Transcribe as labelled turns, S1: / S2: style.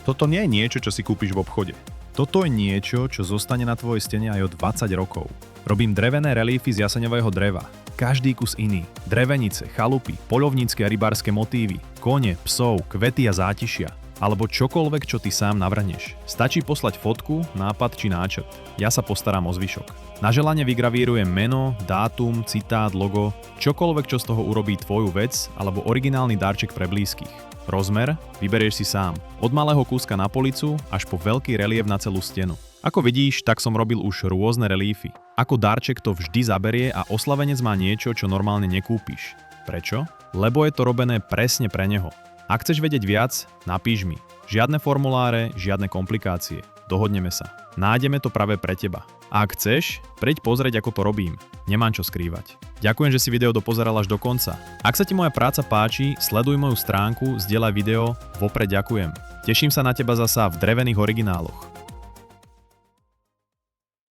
S1: Toto nie je niečo, čo si kúpiš v obchode. Toto je niečo, čo zostane na tvojej stene aj o 20 rokov. Robím drevené relífy z jaseňového dreva. Každý kus iný. Drevenice, chalupy, poľovnícke a rybárske motívy, kone, psov, kvety a zátišia. Alebo čokoľvek, čo ty sám navrhneš. Stačí poslať fotku, nápad či náčrt. Ja sa postaram o zvyšok. Na želanie vygravírujem meno, dátum, citát, logo, čokoľvek, čo z toho urobí tvoju vec alebo originálny darček pre blízkych. Rozmer vyberieš si sám. Od malého kúska na policu až po veľký relief na celú stenu. Ako vidíš, tak som robil už rôzne relífy. Ako darček to vždy zaberie a oslavenec má niečo, čo normálne nekúpiš. Prečo? Lebo je to robené presne pre neho. Ak chceš vedieť viac, napíš mi. Žiadne formuláre, žiadne komplikácie. Dohodneme sa. Nájdeme to práve pre teba. A ak chceš, preď pozrieť, ako to robím. Nemám čo skrývať. Ďakujem, že si video dopozeral až do konca. Ak sa ti moja práca páči, sleduj moju stránku, zdieľaj video, vopred ďakujem. Teším sa na teba zasa v drevených origináloch.